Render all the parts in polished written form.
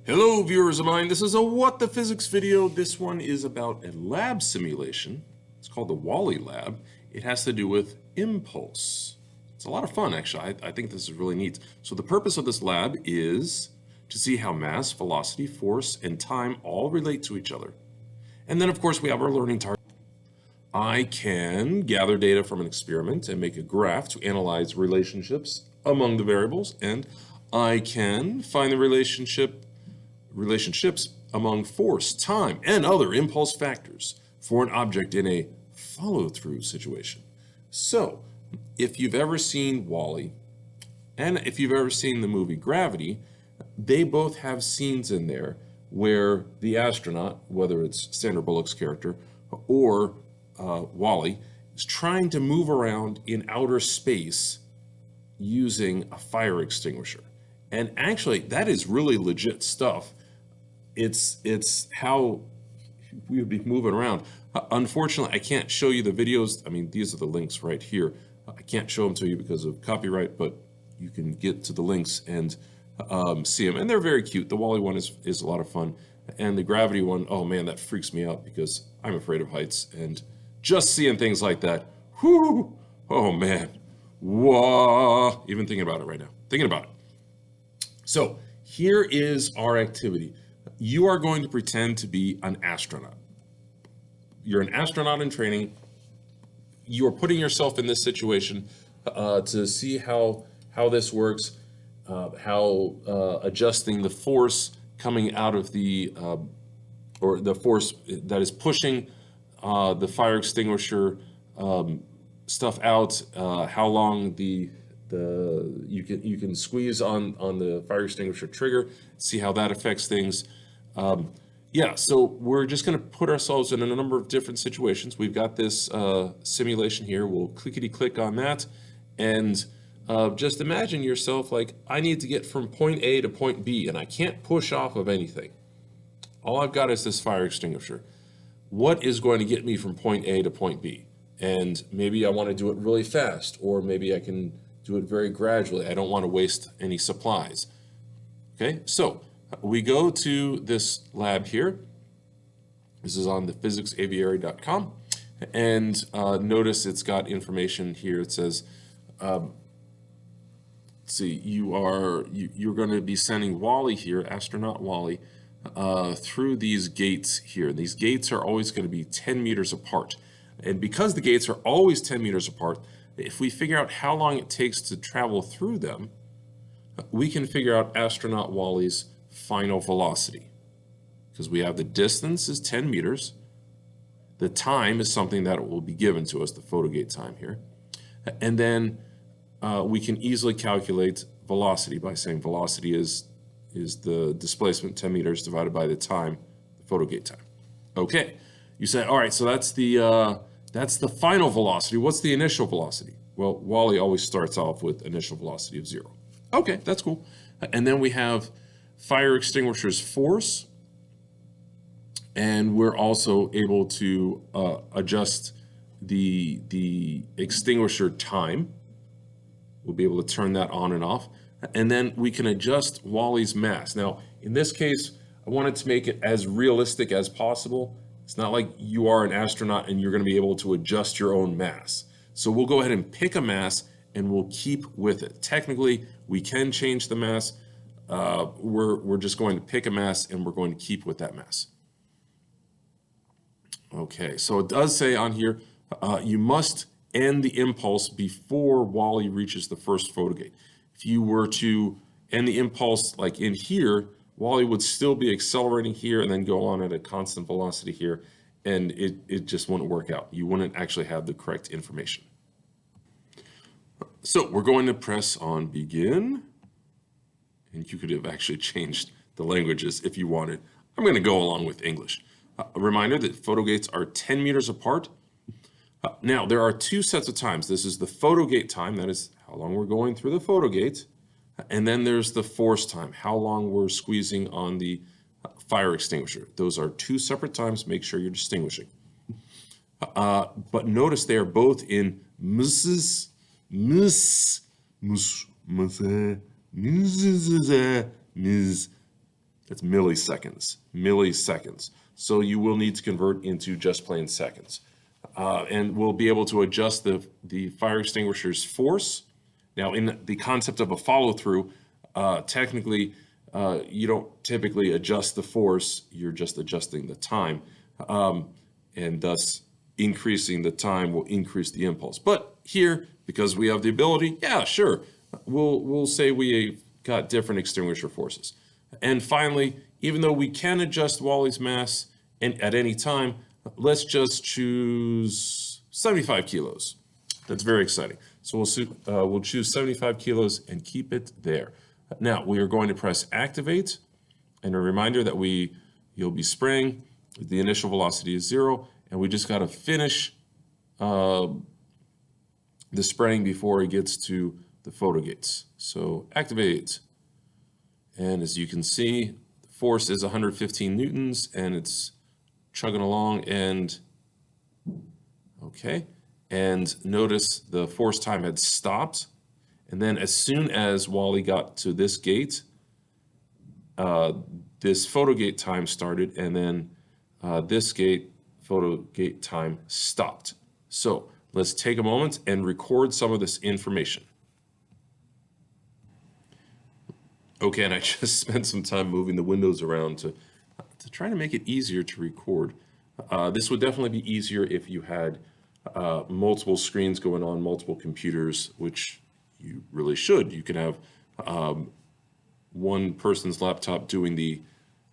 Hello viewers of mine, this is a What the Physics video. This one is about a lab simulation. It's called the Wally lab. It has to do with impulse. It's a lot of fun actually. I think this is really neat. So the purpose of this lab is to see how mass, velocity, force, and time all relate to each other. And then of course we have our learning target. I can gather data from an experiment and make a graph to analyze relationships among the variables, and I can find the relationships among force, time, and other impulse factors for an object in a follow-through situation. So, if you've ever seen Wally, and if you've ever seen the movie Gravity, they both have scenes in there where the astronaut, whether it's Sandra Bullock's character or Wally, is trying to move around in outer space using a fire extinguisher. And actually, that is really legit stuff. It's how we would be moving around. Unfortunately, I can't show you the videos. I mean, these are the links right here. I can't show them to you because of copyright, but you can get to the links and see them. And they're very cute. The Wally one is a lot of fun. And the Gravity one, oh man, that freaks me out because I'm afraid of heights. And just seeing things like that, whoo, oh man, whoa, even thinking about it right now, thinking about it. So here is our activity. You are going to pretend to be an astronaut. You're an astronaut in training. You are putting yourself in this situation to see how this works, how adjusting the force coming out of the, or the force that is pushing the fire extinguisher stuff out, how long you can squeeze on the fire extinguisher trigger, see how that affects things. Yeah, so we're just going to put ourselves in a number of different situations. We've got this simulation here. We'll clickety-click on that, and just imagine yourself like, I need to get from point A to point B, and I can't push off of anything. All I've got is this fire extinguisher. What is going to get me from point A to point B? And maybe I want to do it really fast, or maybe I can do it very gradually. I don't want to waste any supplies. Okay, so we go to this lab here. This is on the physicsaviary.com, and notice it's got information here. It says, let's see, you're going to be sending Wally here, astronaut Wally, through these gates here. These gates are always going to be 10 meters apart. And because the gates are always 10 meters apart, if we figure out how long it takes to travel through them, we can figure out astronaut Wally's final velocity. Because we have the distance is 10 meters. The time is something that will be given to us, the photogate time here. And then we can easily calculate velocity by saying velocity is the displacement 10 meters divided by the time, the photogate time. Okay, you say, all right, so that's the final velocity. What's the initial velocity? Well, Wally always starts off with initial velocity of 0. Okay, that's cool. And then we have fire extinguisher's force, and we're also able to adjust the extinguisher time. We'll be able to turn that on and off. And then we can adjust Wally's mass. Now, in this case, I wanted to make it as realistic as possible. It's not like you are an astronaut and you're going to be able to adjust your own mass. So we'll go ahead and pick a mass and we'll keep with it. Technically, we can change the mass. We're just going to pick a mass and we're going to keep with that mass. Okay, so it does say on here, you must end the impulse before Wally reaches the first photogate. If you were to end the impulse like in here, Wally would still be accelerating here and then go on at a constant velocity here, and it just wouldn't work out. You wouldn't actually have the correct information. So we're going to press on begin, and you could have actually changed the languages if you wanted. I'm going to go along with English. A reminder that photogates are 10 meters apart. Now, there are two sets of times. This is the photogate time, that is how long we're going through the photogate. And then there's the force time, how long we're squeezing on the fire extinguisher. Those are two separate times. Make sure you're distinguishing. But notice they are both in ms, It's milliseconds, milliseconds. So you will need to convert into just plain seconds. And we'll be able to adjust the fire extinguisher's force. Now, in the concept of a follow-through, technically, you don't typically adjust the force, you're just adjusting the time. And thus, increasing the time will increase the impulse. But here, because we have the ability, yeah, sure, we'll say we got different extinguisher forces. And finally, even though we can adjust Wally's mass at any time, let's just choose 75 kilos. That's very exciting. So we'll choose 75 kilos and keep it there. Now we are going to press activate, and a reminder that you'll be spraying. The initial velocity is 0, and we just got to finish the spraying before it gets to the photo gates. So activate. And as you can see, the force is 115 newtons, and it's chugging along, and okay. And notice the force time had stopped. And then as soon as Wally got to this gate, this photo gate time started, and then this photo gate time stopped. So let's take a moment and record some of this information. Okay, and I just spent some time moving the windows around to try to make it easier to record. This would definitely be easier if you had multiple screens going on, multiple computers, which you really should. You can have one person's laptop during the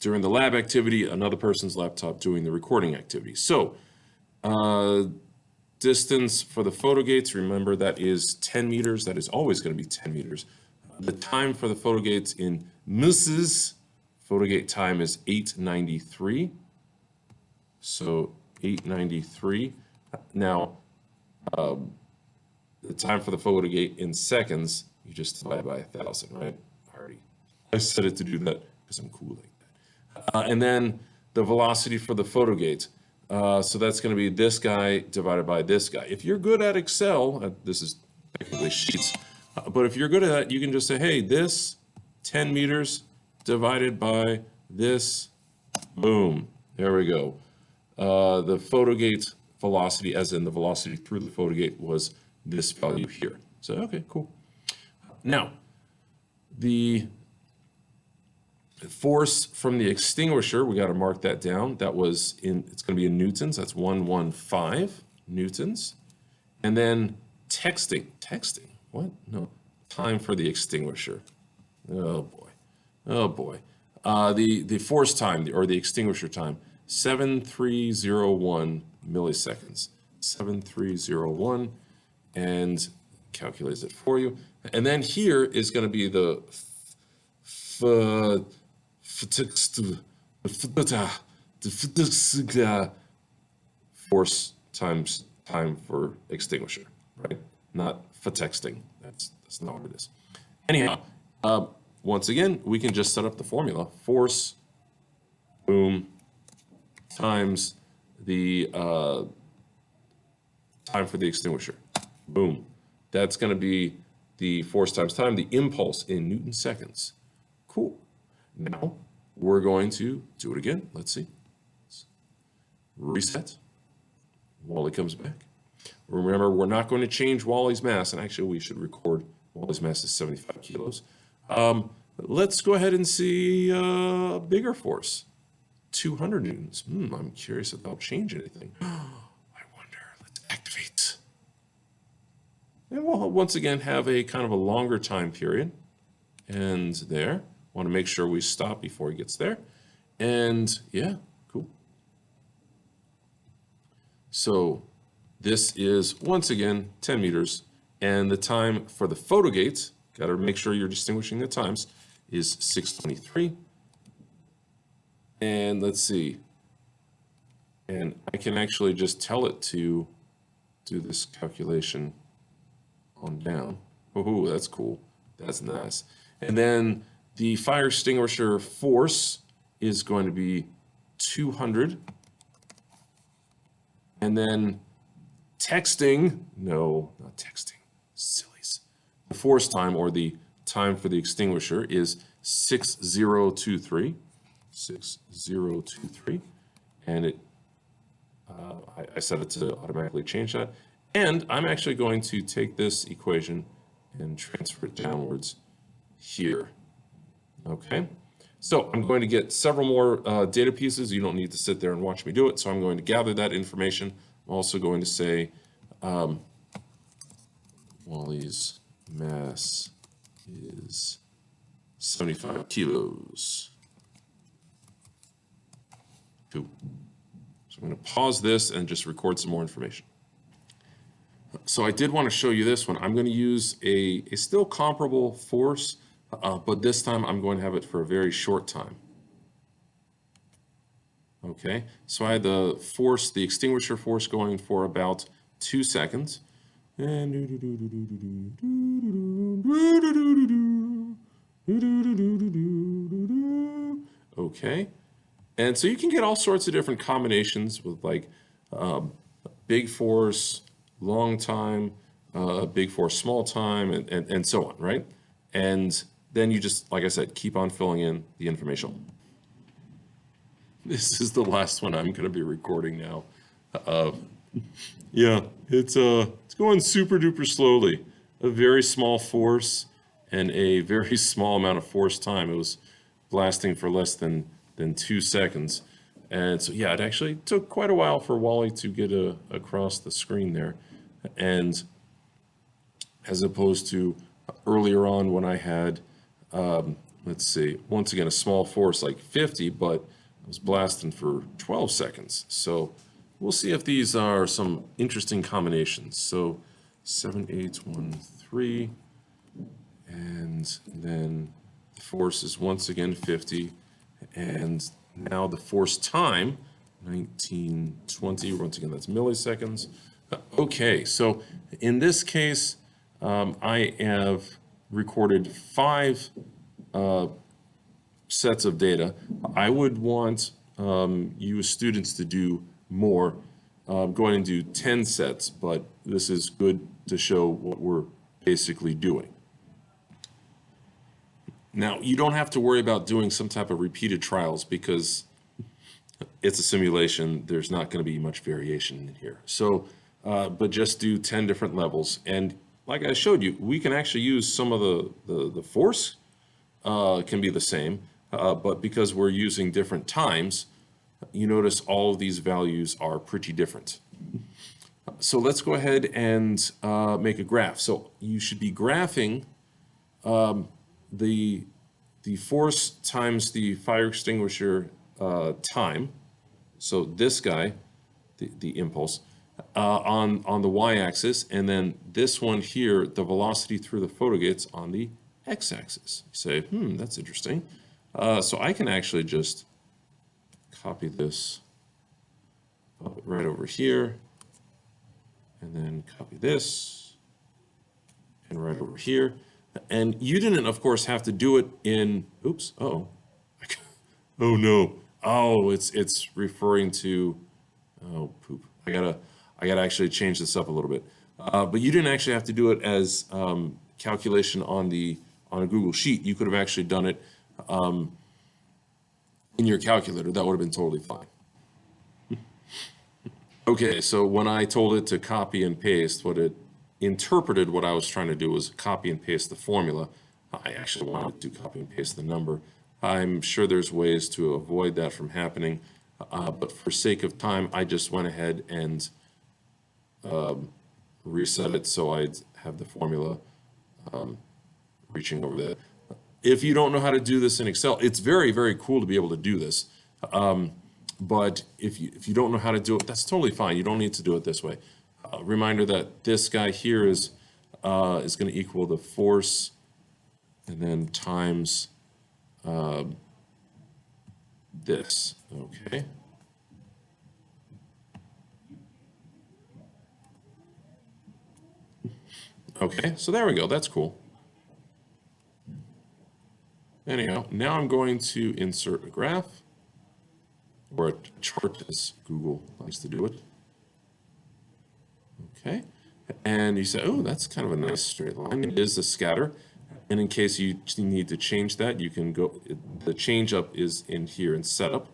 lab activity, another person's laptop doing the recording activity. So distance for the photo gates, remember that is 10 meters. That is always going to be 10 meters. The time for the photo gates in misses, photo gate time is 893. So 893. Now, the time for the photo gate in seconds, you just divide by 1,000, right? I set it to do that because I'm cool like that. And then the velocity for the photo gate. So that's going to be this guy divided by this guy. If you're good at Excel, this is technically Sheets, but if you're good at that, you can just say, hey, this 10 meters divided by this, boom, there we go. The photo gate velocity, as in the velocity through the photo gate, was this value here. So, okay, cool. Now, the force from the extinguisher, we got to mark that down. That was it's going to be in newtons. That's 115 newtons. And then texting, what? No, time for the extinguisher. Oh boy. The force time, or the extinguisher time, 7301 milliseconds. 7301, and calculates it for you. And then here is going to be the force times time for extinguisher, right? Not for texting. That's not what it is. Anyhow, once again, we can just set up the formula. Force, boom, times the time for the extinguisher. Boom. That's going to be the force times time, the impulse in Newton seconds. Cool. Now we're going to do it again. Let's see. Reset. Wally comes back. Remember, we're not going to change Wally's mass, and actually we should record Wally's mass is 75 kilos. Let's go ahead and see a bigger force, 200 newtons. I'm curious if that'll change anything. I wonder. Let's activate. And we'll once again have a kind of a longer time period. And there. Want to make sure we stop before he gets there. And yeah, cool. So this is, once again, 10 meters. And the time for the photo gate, got to make sure you're distinguishing the times, is 623. And let's see. And I can actually just tell it to do this calculation on down. Oh, that's cool. That's nice. And then the fire extinguisher force is going to be 200. And then texting, no, not texting, sillies. The force time, or the time for the extinguisher, is 6023. 6023, and I set it to automatically change that. And I'm actually going to take this equation and transfer it downwards here. Okay, so I'm going to get several more data pieces. You don't need to sit there and watch me do it. So I'm going to gather that information. I'm also going to say Wally's mass is 75 kilos. Cool. So I'm going to pause this and just record some more information. So I did want to show you this one. I'm going to use a still comparable force, but this time I'm going to have it for a very short time. Okay, so I had the force, the extinguisher force going for about 2 seconds. And okay, and so you can get all sorts of different combinations with like big force, long time, big force, small time, and so on, right? And then you just, like I said, keep on filling in the information. This is the last one I'm going to be recording now. Yeah, it's going super duper slowly. A very small force and a very small amount of force time. It was blasting for less than 2 seconds. And so, yeah, it actually took quite a while for Wally to get across the screen there. And as opposed to earlier on when I had, let's see, once again, a small force like 50, but I was blasting for 12 seconds. So we'll see if these are some interesting combinations. So 7813, and then the force is once again 50, and now the force time, 1920, once again, that's milliseconds. Okay, so in this case, I have recorded 5 sets of data. I would want you as students to do more. Go ahead and do 10 sets, but this is good to show what we're basically doing. Now, you don't have to worry about doing some type of repeated trials because it's a simulation. There's not going to be much variation in here. So, but just do 10 different levels. And like I showed you, we can actually use some of the force can be the same, but because we're using different times, you notice all of these values are pretty different. So let's go ahead and make a graph. So you should be graphing the force times the fire extinguisher time. So this guy, the impulse, on the y-axis, and then this one here, the velocity through the photogates on the x-axis. You say, that's interesting. So I can actually just copy this right over here, and then copy this, and right over here. And you didn't, of course, have to do it in, oops, oh no, oh, it's referring to, oh, poop. I gotta actually change this up a little bit. But you didn't actually have to do it as calculation on a Google Sheet. You could have actually done it in your calculator. That would have been totally fine. Okay, so when I told it to copy and paste, what it interpreted what I was trying to do was copy and paste the formula. I actually wanted to copy and paste the number. I'm sure there's ways to avoid that from happening, but for sake of time, I just went ahead and reset it so I'd have the formula reaching over there. If you don't know how to do this in Excel, it's very, very cool to be able to do this. But if you don't know how to do it, that's totally fine. You don't need to do it this way. Reminder that this guy here is going to equal the force and then times this, okay? Okay, so there we go, that's cool. Anyhow, now I'm going to insert a graph, or a chart as Google likes to do it. Okay, and you say, oh, that's kind of a nice straight line. It is a scatter. And in case you need to change that, you can go, the change up is in here in setup.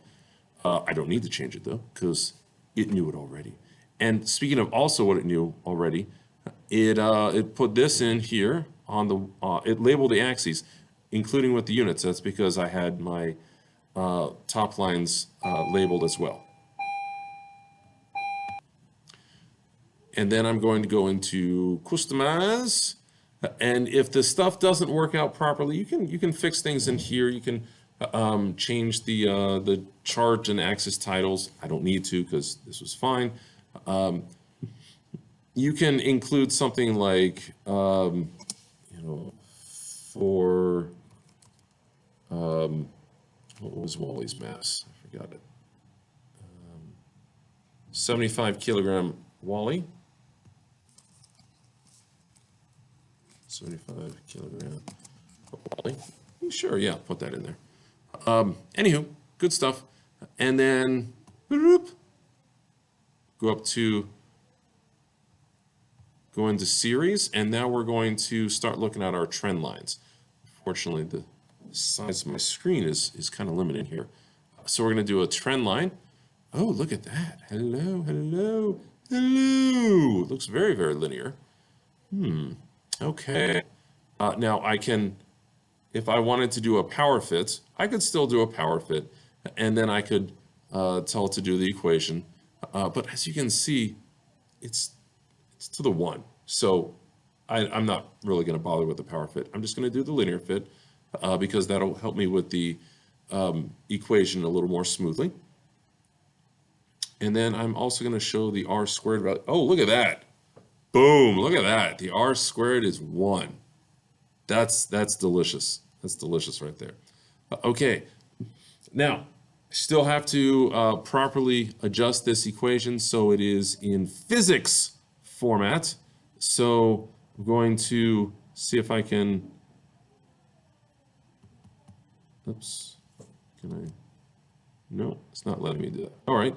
I don't need to change it though, because it knew it already. And speaking of also what it knew already, it put this in here on the, it labeled the axes, including with the units. That's because I had my top lines labeled as well. And then I'm going to go into customize. And if the stuff doesn't work out properly, you can fix things in here. You can change the chart and axis titles. I don't need to because this was fine. You can include something like, you know, for what was Wally's mass? I forgot it. 75 kilogram Wally. 75 kilogram Wally. Sure, yeah, put that in there. Anywho, good stuff. And then go up to go into series, and now we're going to start looking at our trend lines. Unfortunately, the size of my screen is kind of limited here. So we're going to do a trend line. Oh, look at that. Hello, hello, hello. It looks very, very linear. Okay. Now I can, if I wanted to do a power fit, I could still do a power fit, and then I could tell it to do the equation. But as you can see, it's to the 1. So I'm not really going to bother with the power fit. I'm just going to do the linear fit because that'll help me with the equation a little more smoothly. And then I'm also going to show the r squared value. Oh, look at that. Boom, look at that. The r squared is 1. That's delicious. That's delicious right there. Okay, now I still have to properly adjust this equation so it is in physics format. So I'm going to see if I can, oops, can I, no, it's not letting me do that. All right,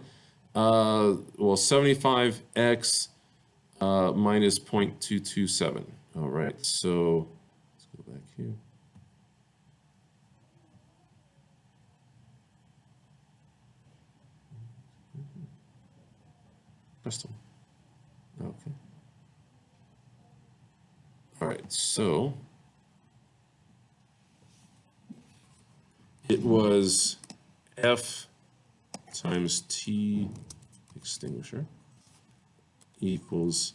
well, 75x minus 0.227. All right, so let's go back here. Crystal. Okay. All right, so it was F times T extinguisher equals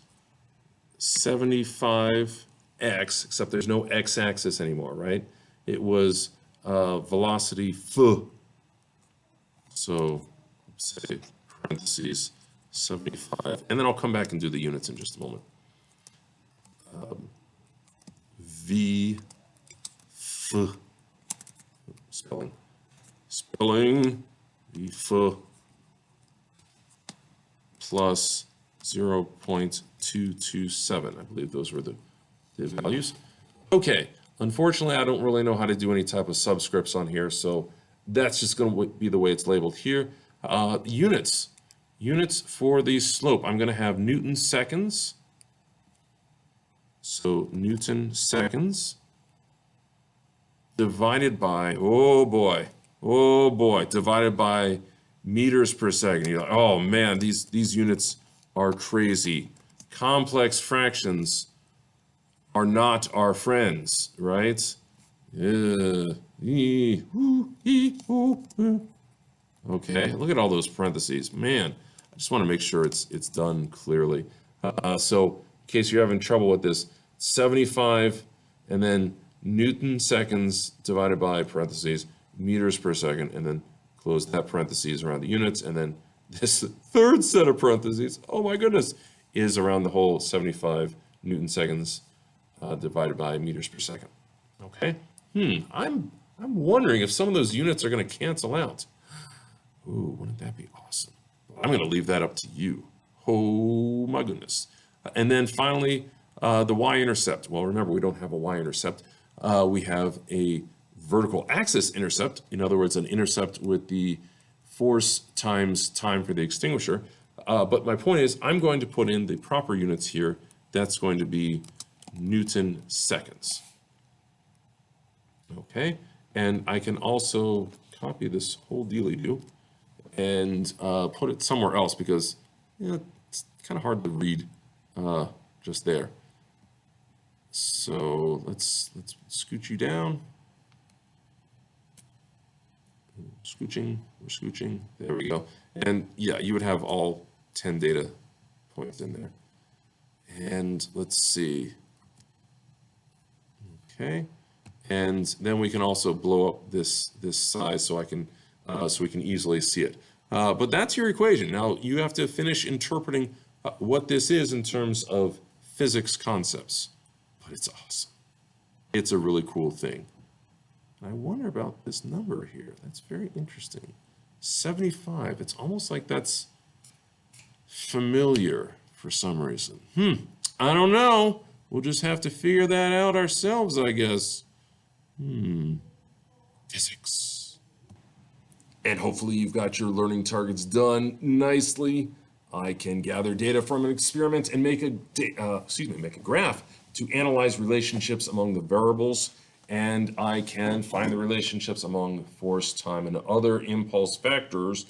75x, except there's no x-axis anymore, right? It was velocity f. So say parentheses 75, and then I'll come back and do the units in just a moment. V f spelling V f plus 0.227. I believe those were the values. Okay, unfortunately, I don't really know how to do any type of subscripts on here, so that's just going to be the way it's labeled here. Units for the slope. I'm going to have Newton seconds. So Newton seconds divided by, oh boy, divided by meters per second. You're like, oh man, these units are crazy. Complex fractions are not our friends, right? Okay, look at all those parentheses. Man, I just want to make sure it's done clearly. So in case you're having trouble with this, 75 and then Newton seconds divided by parentheses meters per second, and then close that parentheses around the units, and then this third set of parentheses, oh my goodness, is around the whole 75 Newton seconds divided by meters per second. Okay. I'm wondering if some of those units are going to cancel out. Ooh, wouldn't that be awesome? I'm going to leave that up to you. Oh my goodness. And then finally, the y-intercept. Well, remember, we don't have a y-intercept. We have a vertical axis intercept. In other words, an intercept with the force times time for the extinguisher. But my point is, I'm going to put in the proper units here. That's going to be Newton seconds. Okay, and I can also copy this whole dealy-do and put it somewhere else because it's kind of hard to read just there. So let's scoot you down. Scooching, we're scooching. There we go. And yeah, you would have all 10 data points in there. And let's see. Okay. And then we can also blow up this size so so we can easily see it. But that's your equation. Now you have to finish interpreting what this is in terms of physics concepts. But it's awesome. It's a really cool thing. I wonder about this number here. That's very interesting. 75. It's almost like that's familiar for some reason. I don't know. We'll just have to figure that out ourselves, I guess. Physics. And hopefully you've got your learning targets done nicely. I can gather data from an experiment and make a graph to analyze relationships among the variables, and I can find the relationships among force, time, and other impulse factors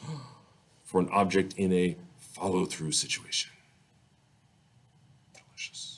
for an object in a follow-through situation. Delicious.